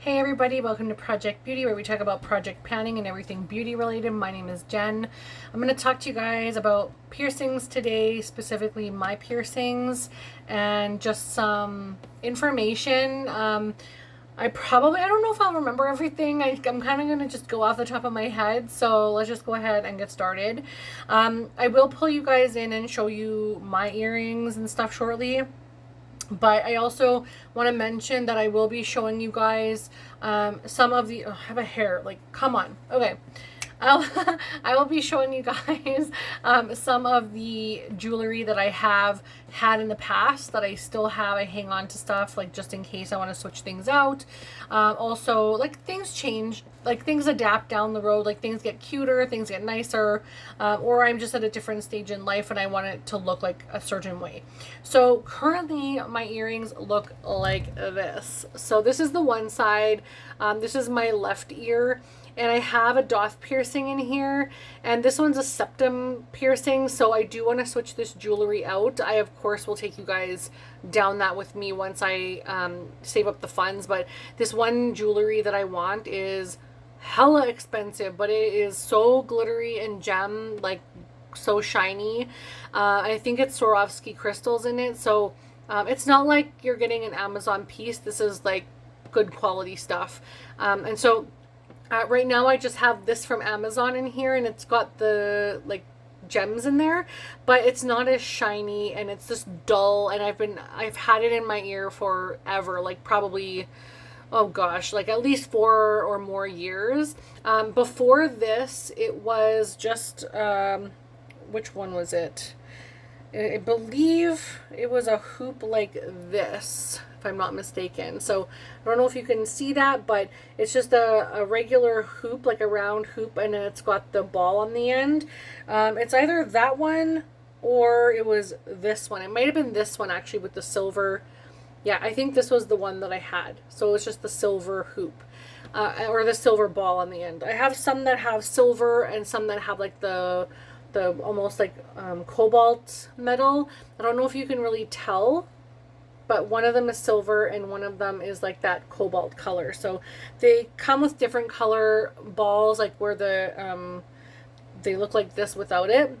Hey everybody, welcome to Project Beauty, where we talk about project planning and everything beauty related. My name is Jen. I'm going to talk to you guys about piercings today, specifically my piercings, and just some information. I don't know if I'll remember everything. I'm kind of going to just go off the top of my head, so let's just go ahead and get started. I will pull you guys in and show you my earrings and stuff shortly. But I also want to mention that I will be showing you guys some of the, I have a hair, like, come on. Okay. I will be showing you guys some of the jewelry that I have had in the past that I still have. I hang on to stuff, like, just in case I want to switch things out. Also, like, things change, like, things adapt down the road, like, things get cuter, things get nicer, or I'm just at a different stage in life and I want it to look like a certain way. So currently my earrings look like this. So this is the one side. This is my left ear. And I have a doth piercing in here, and this one's a septum piercing, so I do want to switch this jewelry out. I, of course, will take you guys down that with me once I save up the funds, but this one jewelry that I want is hella expensive, but it is so glittery and gem, like, so shiny. I think it's Swarovski crystals in it, so it's not like you're getting an Amazon piece. This is, like, good quality stuff. And so right now I just have this from Amazon in here, and it's got the, like, gems in there, but it's not as shiny, and it's just dull, and I've had it in my ear forever, like, probably, oh gosh, like at least 4 or more years. Before this, it was just, which one was it? I believe it was a hoop like this, if I'm not mistaken. So I don't know if you can see that, but it's just a regular hoop, like a round hoop, and it's got the ball on the end. It's either that one or it was this one. It might have been this one, actually, with the silver. Yeah, I think this was the one that I had. So it's just the silver hoop, or the silver ball on the end. I have some that have silver and some that have, like, the almost like cobalt metal. I don't know if you can really tell, but one of them is silver and one of them is like that cobalt color. So they come with different color balls, like where they look like this without it,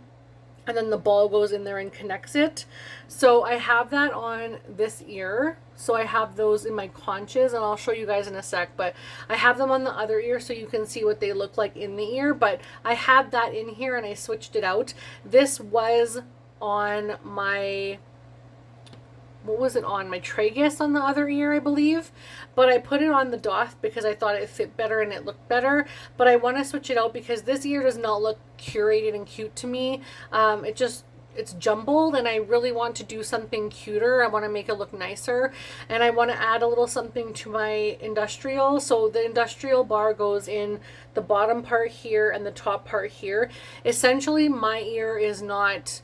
and then the ball goes in there and connects it. So I have that on this ear. So I have those in my conches, and I'll show you guys in a sec, but I have them on the other ear so you can see what they look like in the ear. But I had that in here and I switched it out. This was on my, what was it on? My tragus on the other ear, I believe. But I put it on the doth because I thought it fit better and it looked better. But I want to switch it out because this ear does not look curated and cute to me. It's jumbled, and I really want to do something cuter. I want to make it look nicer, and I want to add a little something to my industrial. So the industrial bar goes in the bottom part here and the top part here. Essentially, my ear is not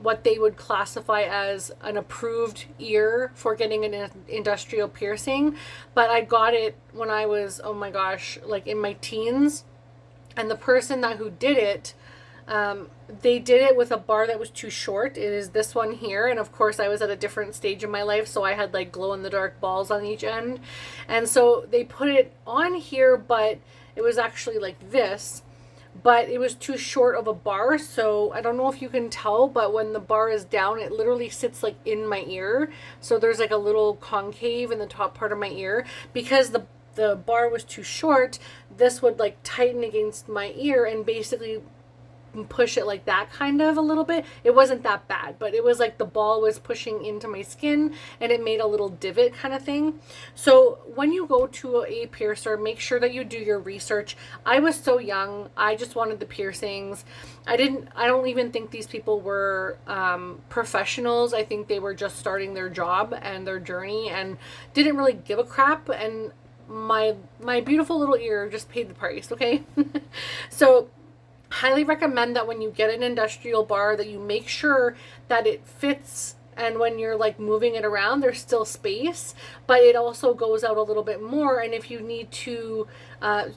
what they would classify as an approved ear for getting an industrial piercing, but I got it when I was, oh my gosh, like in my teens, and the person who did it, they did it with a bar that was too short. It is this one here, and of course I was at a different stage in my life, so I had like glow-in-the-dark balls on each end, and so they put it on here, but it was actually like this, but it was too short of a bar. So I don't know if you can tell, but when the bar is down, it literally sits like in my ear, so there's like a little concave in the top part of my ear. Because the bar was too short, this would like tighten against my ear and basically push it like that, kind of a little bit. It wasn't that bad, but it was like the ball was pushing into my skin and it made a little divot kind of thing. So when you go to a piercer, make sure that you do your research. I was so young, I just wanted the piercings. I don't even think these people were professionals. I think they were just starting their job and their journey and didn't really give a crap, and my beautiful little ear just paid the price, okay? So highly recommend that when you get an industrial bar that you make sure that it fits, and when you're like moving it around, there's still space, but it also goes out a little bit more. And if you need to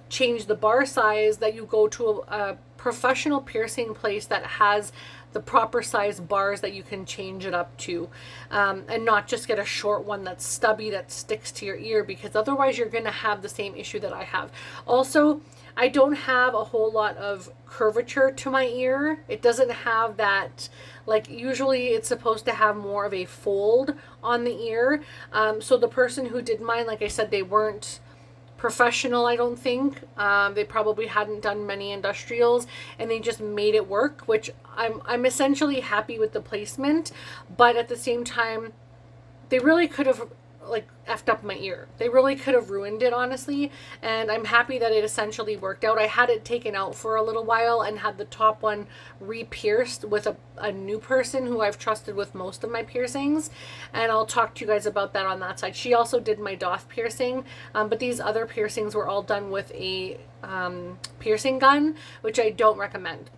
change the bar size, that you go to professional piercing place that has the proper size bars that you can change it up to, and not just get a short one that's stubby that sticks to your ear, because otherwise you're going to have the same issue that I have. Also, I don't have a whole lot of curvature to my ear. It doesn't have that, like usually it's supposed to have more of a fold on the ear. So the person who did mine, like I said, they weren't professional, I don't think. They probably hadn't done many industrials, and they just made it work, which I'm essentially happy with the placement, but at the same time, they really could have like effed up my ear. They really could have ruined it, honestly, and I'm happy that it essentially worked out. I had it taken out for a little while and had the top one re-pierced with a new person who I've trusted with most of my piercings, and I'll talk to you guys about that on that side. She also did my doff piercing, but these other piercings were all done with a piercing gun, which I don't recommend.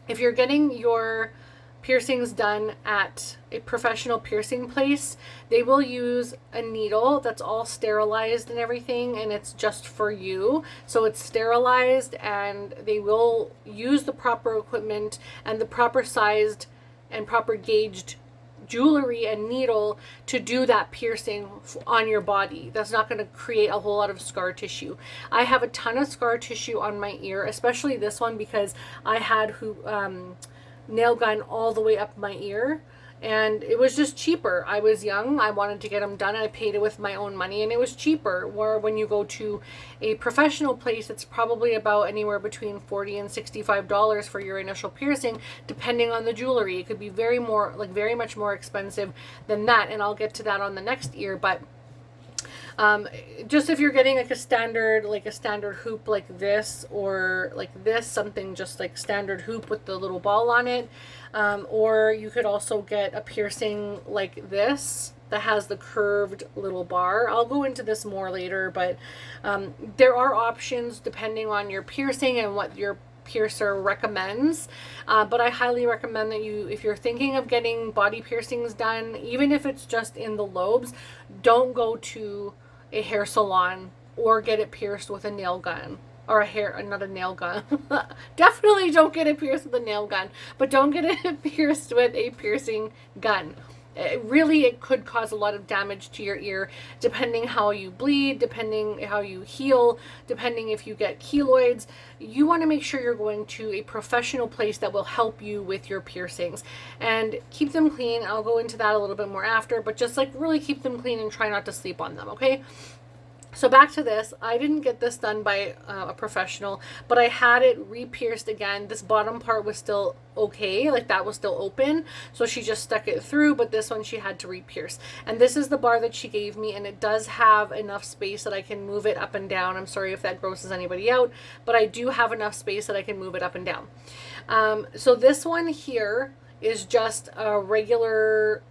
If you're getting your piercings done at a professional piercing place, they will use a needle that's all sterilized and everything, and it's just for you. So it's sterilized, and they will use the proper equipment and the proper sized and proper gauged jewelry and needle to do that piercing on your body. That's not going to create a whole lot of scar tissue. I have a ton of scar tissue on my ear, especially this one, because I had nail gun all the way up my ear, and it was just cheaper. I was young, I wanted to get them done, I paid it with my own money, and it was cheaper. Where when you go to a professional place, it's probably about anywhere between $40 and $65 for your initial piercing, depending on the jewelry. It could be very much more expensive than that, and I'll get to that on the next ear. But just if you're getting like a standard hoop like this, or like this, something just like standard hoop with the little ball on it, or you could also get a piercing like this that has the curved little bar. I'll go into this more later, but there are options depending on your piercing and what your piercer recommends, but I highly recommend that if you're thinking of getting body piercings done, even if it's just in the lobes, don't go to a hair salon or get it pierced with a nail gun, or not a nail gun. Definitely don't get it pierced with a nail gun, but don't get it pierced with a piercing gun. It could cause a lot of damage to your ear, depending how you bleed, depending how you heal, depending if you get keloids. You want to make sure you're going to a professional place that will help you with your piercings, and keep them clean. I'll go into that a little bit more after, but just like really keep them clean and try not to sleep on them, okay? So back to this, I didn't get this done by a professional, but I had it re-pierced again. This bottom part was still okay, like that was still open, so she just stuck it through, but this one she had to re-pierce. And this is the bar that she gave me, and it does have enough space that I can move it up and down. I'm sorry if that grosses anybody out, but I do have enough space that I can move it up and down. So this one here is just a regular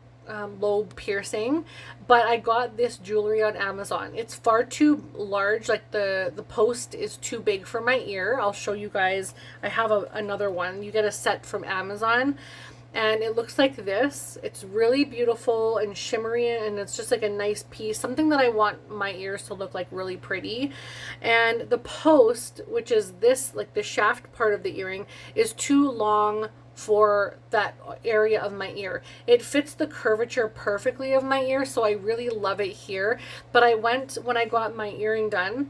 lobe piercing, but I got this jewelry on Amazon. It's far too large, like the post is too big for my ear. I'll show you guys. I have another one. You get a set from Amazon, and it looks like this. It's really beautiful and shimmery, and it's just like a nice piece, something that I want my ears to look like really pretty. And the post, which is this, like the shaft part of the earring, is too long for that area of my ear. It fits the curvature perfectly of my ear, so I really love it here. But when I got my earring done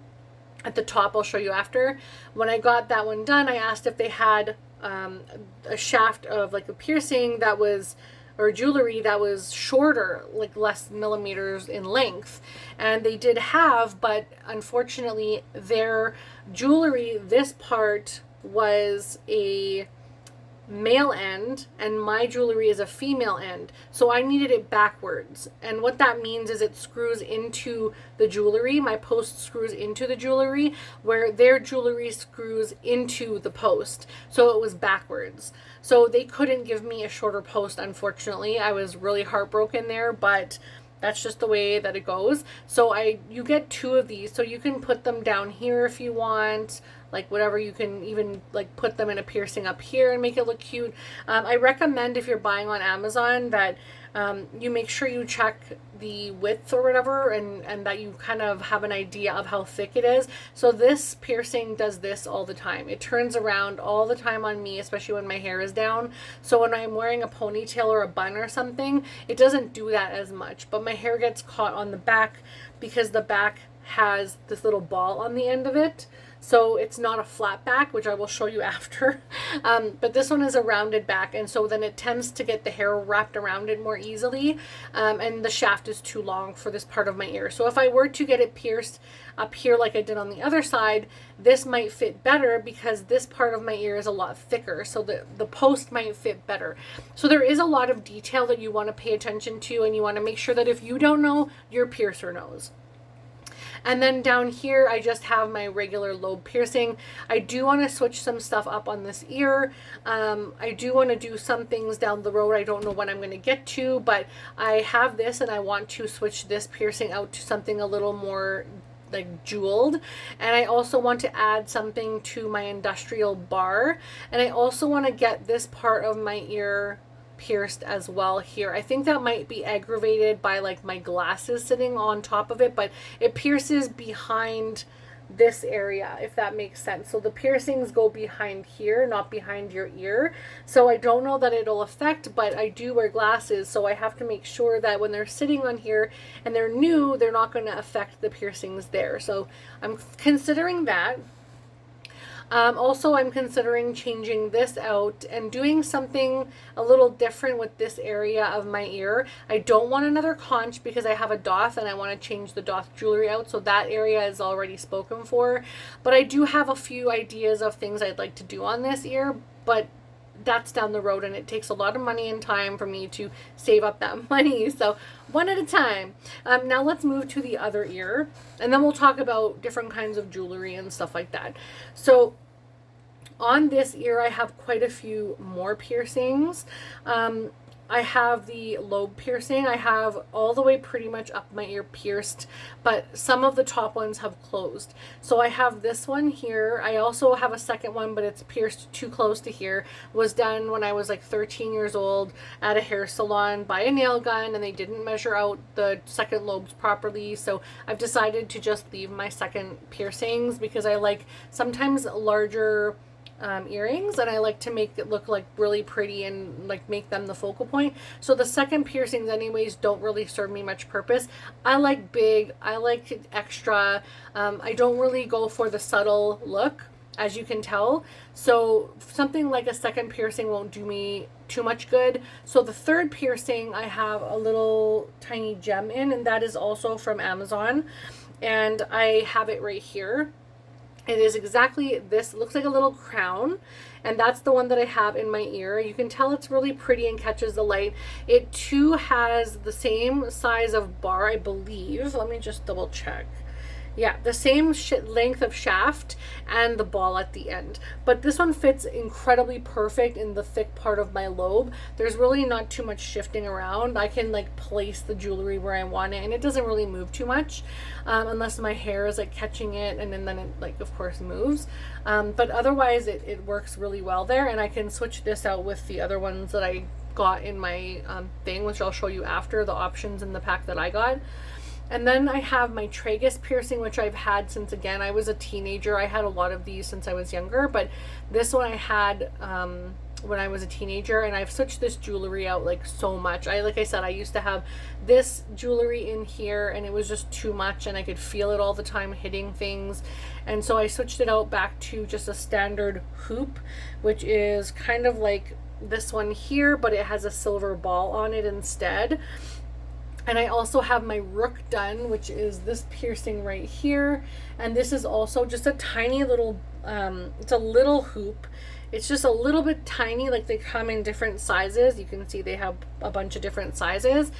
at the top, I'll show you after, when I got that one done, I asked if they had a shaft of like a piercing that was, or jewelry that was shorter, like less millimeters in length, and they did have, but unfortunately their jewelry, this part was a male end and my jewelry is a female end, so I needed it backwards. And what that means is it screws into the jewelry. My post screws into the jewelry, where their jewelry screws into the post, so it was backwards. So they couldn't give me a shorter post, unfortunately. I was really heartbroken there, but that's just the way that it goes. So you get two of these, so you can put them down here if you want, like whatever. You can even like put them in a piercing up here and make it look cute. I recommend, if you're buying on Amazon, that You make sure you check the width or whatever, and that you kind of have an idea of how thick it is. So this piercing does this all the time. It turns around all the time on me, especially when my hair is down. So when I'm wearing a ponytail or a bun or something, it doesn't do that as much, but my hair gets caught on the back because the back has this little ball on the end of it. So it's not a flat back, which I will show you after. But this one is a rounded back, and so then it tends to get the hair wrapped around it more easily. And the shaft is too long for this part of my ear. So if I were to get it pierced up here like I did on the other side, this might fit better because this part of my ear is a lot thicker. So the post might fit better. So there is a lot of detail that you want to pay attention to, and you want to make sure that if you don't know, your piercer knows. And then down here, I just have my regular lobe piercing. I do want to switch some stuff up on this ear. I do want to do some things down the road. I don't know when I'm going to get to, but I have this and I want to switch this piercing out to something a little more like jeweled. And I also want to add something to my industrial bar. And I also want to get this part of my ear pierced as well here. I think that might be aggravated by like my glasses sitting on top of it, but it pierces behind this area, if that makes sense. So the piercings go behind here, not behind your ear. So I don't know that it'll affect, but I do wear glasses, so I have to make sure that when they're sitting on here and they're new, they're not going to affect the piercings there. So I'm considering that. Also, I'm considering changing this out and doing something a little different with this area of my ear. I don't want another conch because I have a doth and I want to change the doth jewelry out. So that area is already spoken for. But I do have a few ideas of things I'd like to do on this ear, but that's down the road and it takes a lot of money and time for me to save up that money. So one at a time. Now let's move to the other ear and then we'll talk about different kinds of jewelry and stuff like that. So on this ear, I have quite a few more piercings. I have the lobe piercing. I have all the way pretty much up my ear pierced, but some of the top ones have closed. So I have this one here. I also have a second one, but it's pierced too close to here. It was done when I was like 13 years old at a hair salon by a nail gun, and they didn't measure out the second lobes properly. So I've decided to just leave my second piercings because I like sometimes larger earrings, and I like to make it look like really pretty and like make them the focal point. So the second piercings anyways don't really serve me much purpose. I like big, I like extra. I don't really go for the subtle look, as you can tell. So something like a second piercing won't do me too much good. So the third piercing I have a little tiny gem in, and that is also from Amazon, and I have it right here. It is exactly this. It looks like a little crown, and that's the one that I have in my ear. You can tell it's really pretty and catches the light. It too has the same size of bar, I believe. Let me just double check. Yeah, the same length of shaft and the ball at the end. But this one fits incredibly perfect in the thick part of my lobe. There's really not too much shifting around. I can like place the jewelry where I want it, and it doesn't really move too much unless my hair is like catching it, and then it like of course moves. But otherwise it works really well there, and I can switch this out with the other ones that I got in my thing, which I'll show you after, the options in the pack that I got. And then I have my Tragus piercing, which I've had since, again, I was a teenager. I had a lot of these since I was younger, but this one I had when I was a teenager, and I've switched this jewelry out like so much. Like I said, I used to have this jewelry in here and it was just too much, and I could feel it all the time hitting things. And so I switched it out back to just a standard hoop, which is kind of like this one here, but it has a silver ball on it instead. And I also have my Rook done, which is this piercing right here. And this is also just a tiny little, it's a little hoop. It's just a little bit tiny, like they come in different sizes. You can see they have a bunch of different sizes.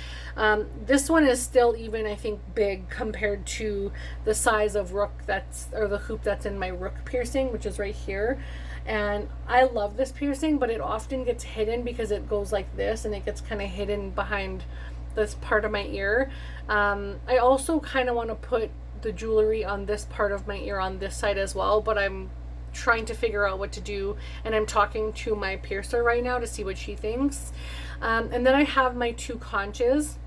This one is still even, I think, big compared to the size of Rook or the hoop that's in my Rook piercing, which is right here. And I love this piercing, but it often gets hidden because it goes like this, and it gets kind of hidden behind this part of my ear. I also kind of want to put the jewelry on this part of my ear on this side as well, but I'm trying to figure out what to do, and I'm talking to my piercer right now to see what she thinks. And then I have my 2 conches.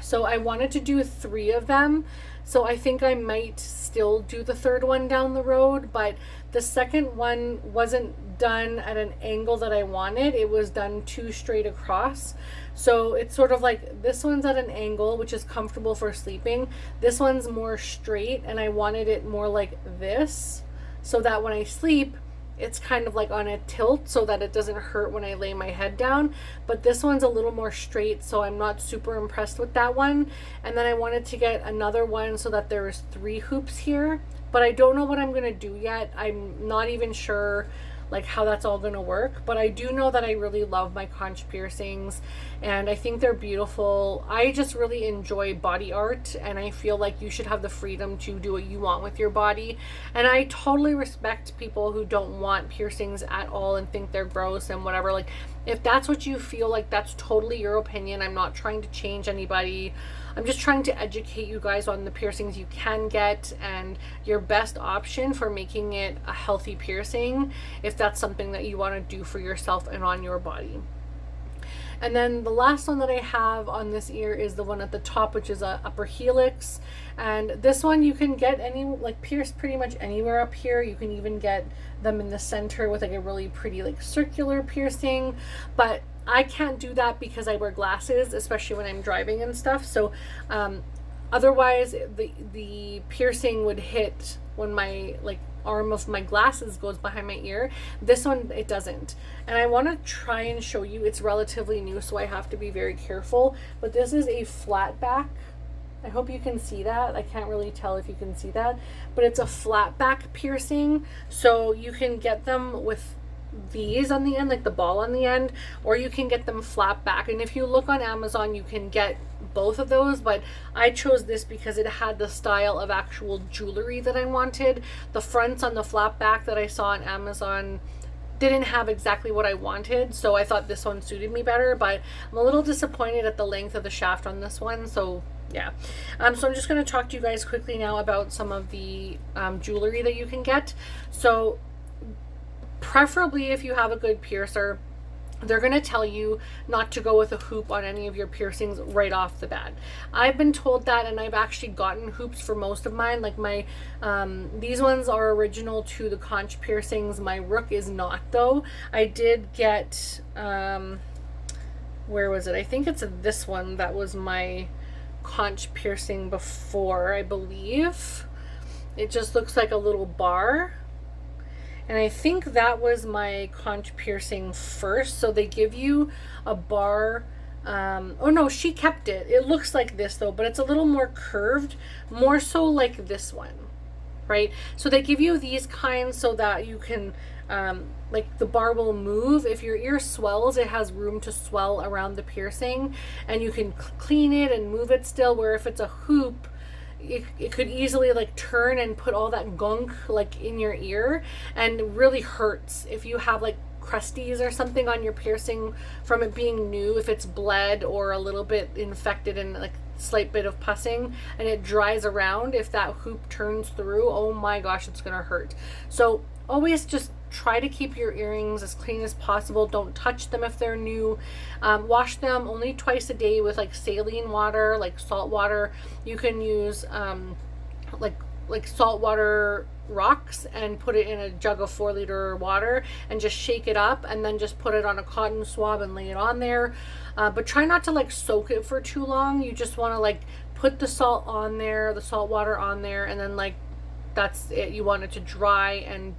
So I wanted to do 3 of them. So I think I might still do the 3rd one down the road, but the 2nd one wasn't done at an angle that I wanted. It was done 2 straight across. So it's sort of like this one's at an angle, which is comfortable for sleeping. This one's more straight, and I wanted it more like this, so that when I sleep, it's kind of like on a tilt so that it doesn't hurt when I lay my head down. But this one's a little more straight, so I'm not super impressed with that one. And then I wanted to get another one so that there was 3 hoops here, but I don't know what I'm gonna do yet. I'm not even sure like how that's all gonna work, but I do know that I really love my conch piercings and I think they're beautiful. I just really enjoy body art, and I feel like you should have the freedom to do what you want with your body. And I totally respect people who don't want piercings at all and think they're gross and whatever. Like, if that's what you feel, like, that's totally your opinion. I'm not trying to change anybody. I'm just trying to educate you guys on the piercings you can get and your best option for making it a healthy piercing, if that's something that you want to do for yourself and on your body. And then the last one that I have on this ear is the one at the top, which is a upper helix. And this one you can get pierced pretty much anywhere up here. You can even get them in the center with like a really pretty like circular piercing, but I can't do that because I wear glasses, especially when I'm driving and stuff. So otherwise the piercing would hit when my arm of my glasses goes behind my ear. This one, it doesn't. And I want to try and show you, it's relatively new, so I have to be very careful, but this is a flat back. I hope you can see that. I can't really tell if you can see that, but it's a flat back piercing. So you can get them with these on the end, like the ball on the end, or you can get them flat back. And if you look on Amazon, you can get both of those, but I chose this because it had the style of actual jewelry that I wanted. The fronts on the flat back that I saw on Amazon didn't have exactly what I wanted, so I thought this one suited me better, but I'm a little disappointed at the length of the shaft on this one. So yeah, so I'm just going to talk to you guys quickly now about some of the jewelry that you can get. So preferably, if you have a good piercer, they're going to tell you not to go with a hoop on any of your piercings right off the bat. I've been told that, and I've actually gotten hoops for most of mine. Like my these ones are original to the conch piercings. My Rook is not, though. I did get where was it? I think it's this one that was my conch piercing before, I believe. It just looks like a little bar. And I think that was my conch piercing first. So they give you a bar. Oh no, she kept it. It looks like this though, but it's a little more curved, more so like this one, right? So they give you these kinds so that you can, like the bar will move. If your ear swells, it has room to swell around the piercing, and you can clean it and move it still. Where if it's a hoop, it could easily like turn and put all that gunk like in your ear, and it really hurts if you have like crusties or something on your piercing from it being new, if it's bled or a little bit infected and like slight bit of pussing and it dries around. If that hoop turns through, oh my gosh, it's gonna hurt. So always just try to keep your earrings as clean as possible. Don't touch them if they're new. Wash them only twice a day with like saline water, like salt water. You can use like saltwater rocks and put it in a jug of 4-liter water and just shake it up, and then just put it on a cotton swab and lay it on there. But try not to like soak it for too long. You just want to like put the salt on there, the salt water on there, and then like that's it. You want it to dry and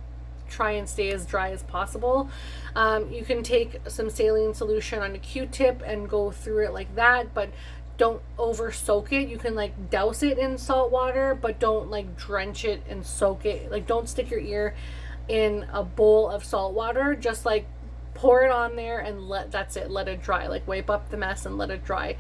try and stay as dry as possible. You can take some saline solution on a Q-tip and go through it like that, but don't over soak it. You can like douse it in salt water, but don't like drench it and soak it. Like, don't stick your ear in a bowl of salt water. Just like pour it on there and that's it, let it dry. Like, wipe up the mess and let it dry.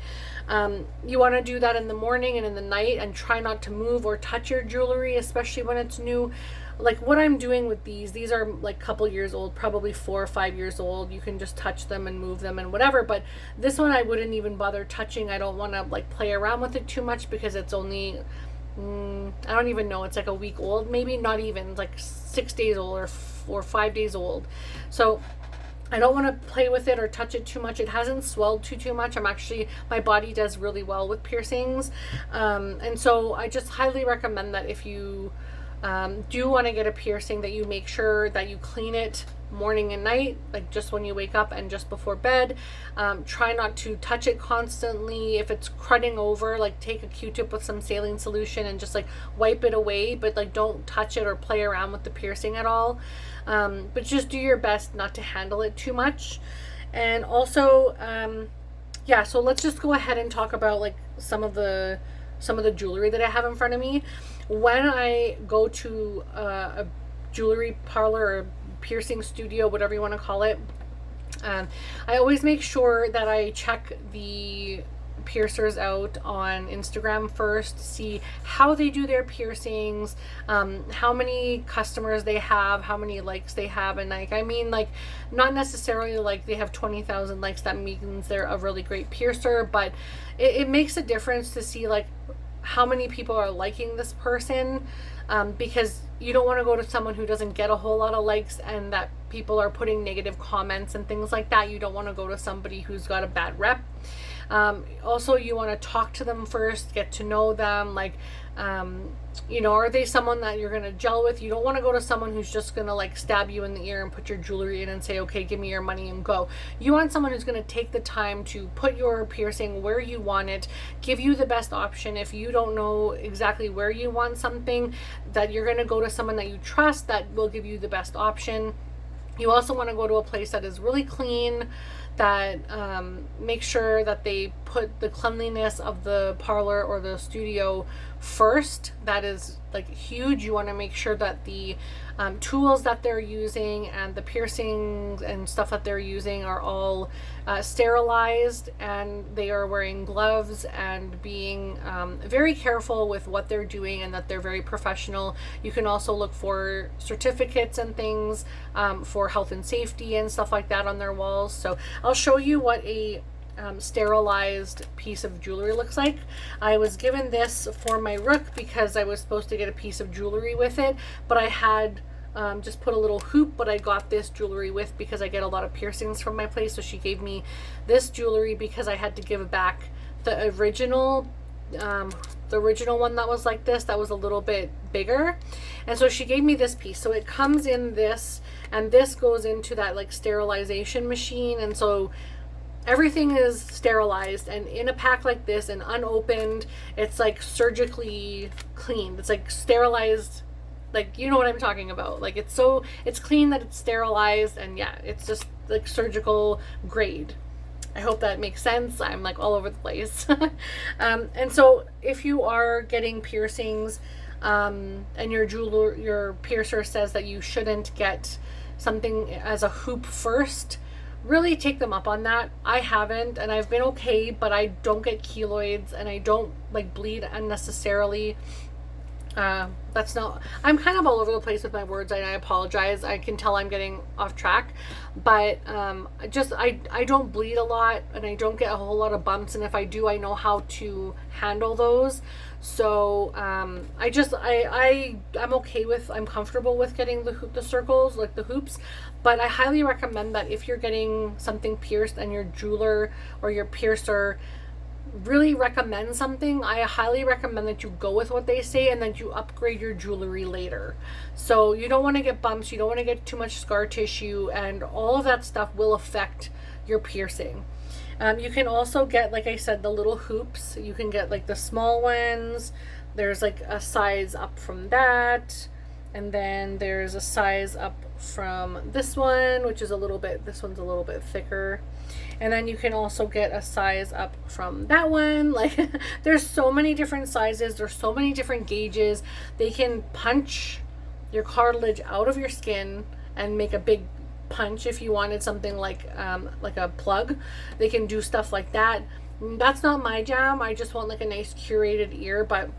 You want to do that in the morning and in the night, and try not to move or touch your jewelry, especially when it's new. Like what I'm doing with these are like a couple years old, probably 4 or 5 years old. You can just touch them and move them and whatever, but this one I wouldn't even bother touching. I don't want to like play around with it too much because it's only I don't even know, it's like a week old, maybe not even, like 6 days old or 5 days old. So I don't want to play with it or touch it too much. It hasn't swelled too much. My body does really well with piercings. And so I just highly recommend that if you do want to get a piercing, that you make sure that you clean it morning and night, like just when you wake up and just before bed. Try not to touch it constantly. If it's crudding over, like take a Q-tip with some saline solution and just like wipe it away, but like don't touch it or play around with the piercing at all. But just do your best not to handle it too much. And also, yeah, so let's just go ahead and talk about like some of the jewelry that I have in front of me. When I go to a jewelry parlor or piercing studio, whatever you want to call it, I always make sure that I check the piercers out on Instagram first, see how they do their piercings, how many customers they have, how many likes they have. And like, I mean, like, not necessarily like they have 20,000 likes that means they're a really great piercer, but it makes a difference to see like how many people are liking this person, because you don't want to go to someone who doesn't get a whole lot of likes and that people are putting negative comments and things like that. You don't want to go to somebody who's got a bad rep. Also, you want to talk to them first, get to know them. Like, you know, are they someone that you're going to gel with? You don't want to go to someone who's just going to like stab you in the ear and put your jewelry in and say, okay, give me your money and go. You want someone who's going to take the time to put your piercing where you want it, give you the best option. If you don't know exactly where you want something, that you're going to go to someone that you trust that will give you the best option. You also want to go to a place that is really clean, that make sure that they put the cleanliness of the parlor or the studio first. That is like huge. You want to make sure that the tools that they're using and the piercings and stuff that they're using are all sterilized, and they are wearing gloves and being very careful with what they're doing, and that they're very professional. You can also look for certificates and things for health and safety and stuff like that on their walls. So I'll show you what a sterilized piece of jewelry looks like. I was given this for my Rook because I was supposed to get a piece of jewelry with it, but I had just put a little hoop, but I got this jewelry with because I get a lot of piercings from my place. So she gave me this jewelry because I had to give back the original one that was like this, that was a little bit bigger. And so she gave me this piece. So it comes in this, and this goes into that like sterilization machine. And so everything is sterilized and in a pack like this and unopened. It's like surgically cleaned. It's like sterilized, like, you know what I'm talking about. Like, it's clean that it's sterilized, and yeah, it's just like surgical grade. I hope that makes sense. I'm like all over the place. And so if you are getting piercings, and your piercer says that you shouldn't get something as a hoop first, really take them up on that. I haven't, and I've been okay, but I don't get keloids and I don't like bleed unnecessarily. I'm kind of all over the place with my words, and I apologize. I can tell I'm getting off track, but I don't bleed a lot, and I don't get a whole lot of bumps, and if I do, I know how to handle those. So I'm okay with, I'm comfortable with getting the circles, like the hoops. But I highly recommend that if you're getting something pierced and your jeweler or your piercer really recommend something, I highly recommend that you go with what they say and that you upgrade your jewelry later. So you don't want to get bumps, you don't want to get too much scar tissue, and all of that stuff will affect your piercing. You can also get, like I said, the little hoops. You can get like the small ones. There's like a size up from that, and then there's a size up from this one, which is this one's a little bit thicker. And then you can also get a size up from that one. Like, there's so many different sizes. There's so many different gauges. They can punch your cartilage out of your skin and make a big punch if you wanted something like a plug. They can do stuff like that. That's not my jam. I just want like a nice curated ear, but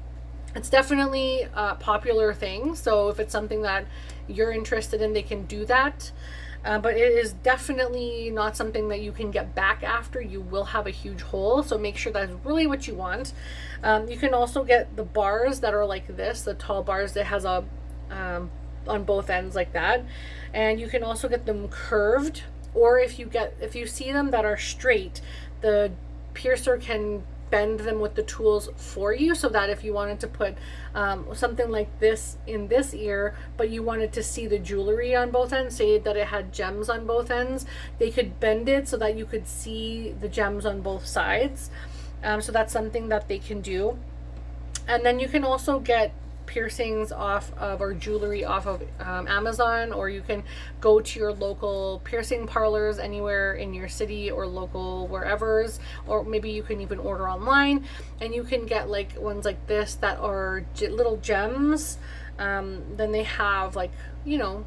it's definitely a popular thing. So if it's something that you're interested in, they can do that. but it is definitely not something that you can get back after. You will have a huge hole, so make sure that's really what you want. You can also get the bars that are like this, the tall bars that has a on both ends like that, and you can also get them curved, or if you see them that are straight, the piercer can bend them with the tools for you, so that if you wanted to put something like this in this ear, but you wanted to see the jewelry on both ends, say that it had gems on both ends, they could bend it so that you could see the gems on both sides. So that's something that they can do. And then you can also get piercings off of, or jewelry off of Amazon, or you can go to your local piercing parlors anywhere in your city or local wherever's, or maybe you can even order online, and you can get like ones like this that are little gems. Then they have like, you know,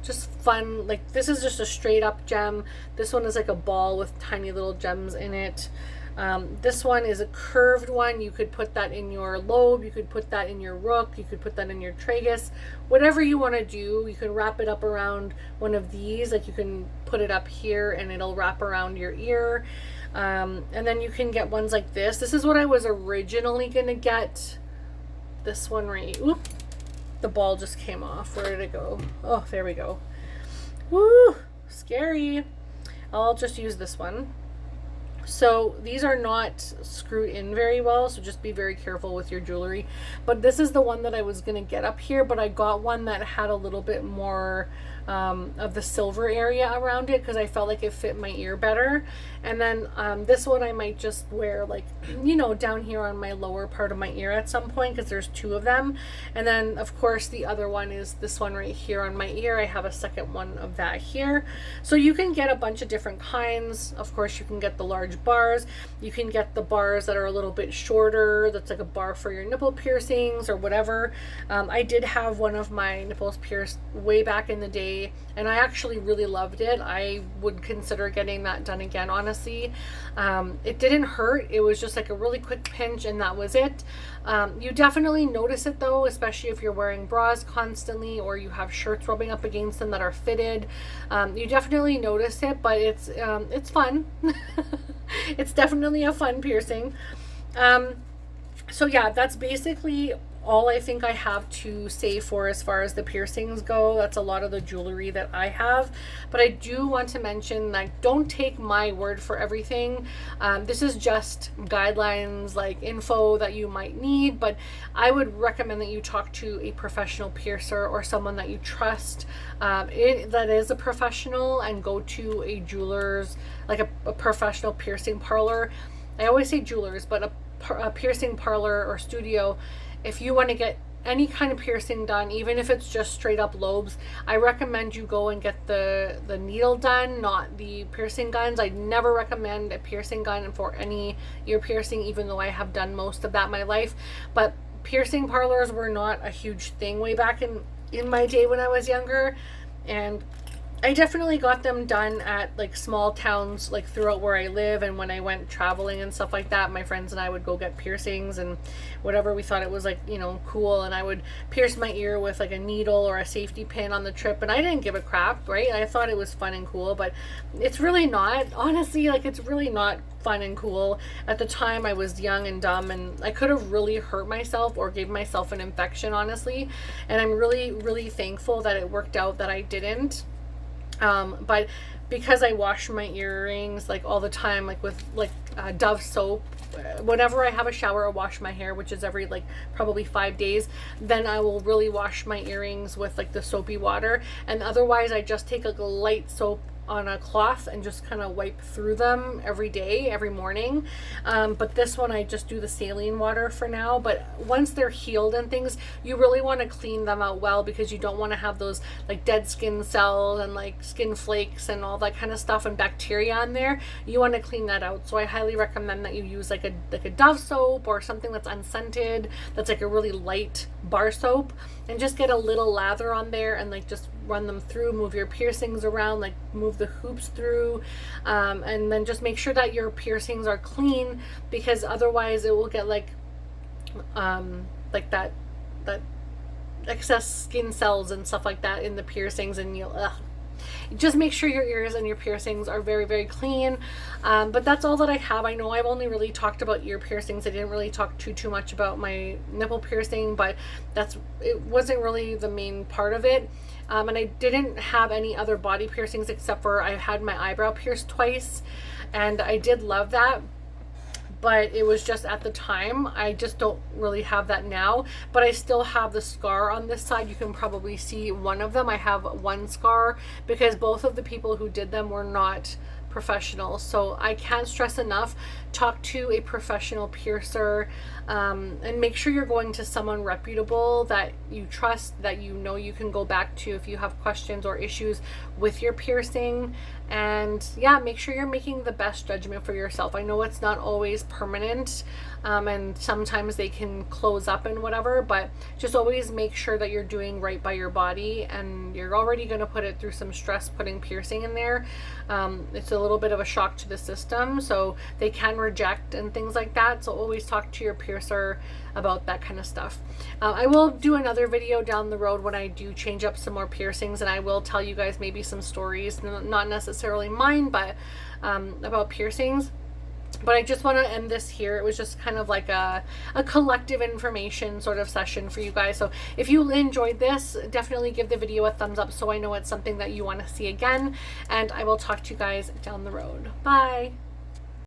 just fun, like this is just a straight up gem. This one is like a ball with tiny little gems in it. This one is a curved one. You could put that in your lobe, you could put that in your rook, you could put that in your tragus, whatever you want to do. You can wrap it up around one of these, like you can put it up here and it'll wrap around your ear. And then you can get ones like this. This is what I was originally gonna get. This one right, oop, the ball just came off. Where did it go? Oh, there we go. Woo, scary. I'll just use this one. So these are not screwed in very well, so just be very careful with your jewelry. But this is the one that I was going to get up here, but I got one that had a little bit more of the silver area around it because I felt like it fit my ear better. And then this one I might just wear, like, you know, down here on my lower part of my ear at some point, because there's two of them. And then of course the other one is this one right here on my ear. I have a second one of that here. So you can get a bunch of different kinds. Of course you can get the large bars, you can get the bars that are a little bit shorter, that's like a bar for your nipple piercings or whatever. I did have one of my nipples pierced way back in the day, and I actually really loved it. I would consider getting that done again, honestly. It didn't hurt, it was just like a really quick pinch and that was it. You definitely notice it though, especially if you're wearing bras constantly or you have shirts rubbing up against them that are fitted. You definitely notice it, but it's fun. It's definitely a fun piercing. So yeah, that's basically all I think I have to say for as far as the piercings go. That's a lot of the jewelry that I have, but I do want to mention, like, don't take my word for everything. This is just guidelines, like info that you might need, but I would recommend that you talk to a professional piercer or someone that you trust that is a professional, and go to a jeweler's, like a professional piercing parlor. I always say jewelers, but a piercing parlor or studio. If you want to get any kind of piercing done, even if it's just straight up lobes, I recommend you go and get the needle done, not the piercing guns. I never recommend a piercing gun for any ear piercing, even though I have done most of that in my life. But piercing parlors were not a huge thing way back in my day when I was younger, and I definitely got them done at like small towns like throughout where I live, and when I went traveling and stuff like that, my friends and I would go get piercings and whatever we thought it was, like, you know, cool, and I would pierce my ear with like a needle or a safety pin on the trip, and I didn't give a crap, right? I thought it was fun and cool, but it's really not, honestly. Like, it's really not fun and cool. At the time I was young and dumb, and I could have really hurt myself or gave myself an infection, honestly, and I'm really thankful that it worked out that I didn't. But because I wash my earrings like all the time, like with like Dove soap, whenever I have a shower or wash my hair, which is every like probably 5 days, then I will really wash my earrings with like the soapy water. And otherwise I just take like a light soap on a cloth and just kind of wipe through them every day, every morning. But this one I just do the saline water for now. But once they're healed and things, you really want to clean them out well, because you don't want to have those like dead skin cells and like skin flakes and all that kind of stuff and bacteria on there. You want to clean that out. So I highly recommend that you use like a Dove soap or something that's unscented, that's like a really light bar soap, and just get a little lather on there and like just run them through, move your piercings around, like move the hoops through, and then just make sure that your piercings are clean, because otherwise it will get like that excess skin cells and stuff like that in the piercings, and you'll just make sure your ears and your piercings are very, very clean. But that's all that I have. I know I've only really talked about ear piercings. I didn't really talk too much about my nipple piercing, but it wasn't really the main part of it. And I didn't have any other body piercings except for I had my eyebrow pierced twice, and I did love that. But it was just at the time. I just don't really have that now, but I still have the scar on this side. You can probably see one of them. I have one scar because both of the people who did them were not professional. So I can't stress enough, talk to a professional piercer, and make sure you're going to someone reputable that you trust, that you know you can go back to if you have questions or issues with your piercing. And yeah, make sure you're making the best judgment for yourself. I know it's not always permanent, and sometimes they can close up and whatever, but just always make sure that you're doing right by your body, and you're already going to put it through some stress putting piercing in there. It's a little bit of a shock to the system, so they can reject and things like that. So always talk to your piercer about that kind of stuff. I will do another video down the road when I do change up some more piercings, and I will tell you guys maybe some stories, not necessarily mine, but about piercings. But I just want to end this here. It was just kind of like a collective information sort of session for you guys. So if you enjoyed this, definitely give the video a thumbs up so I know it's something that you want to see again. And I will talk to you guys down the road. Bye.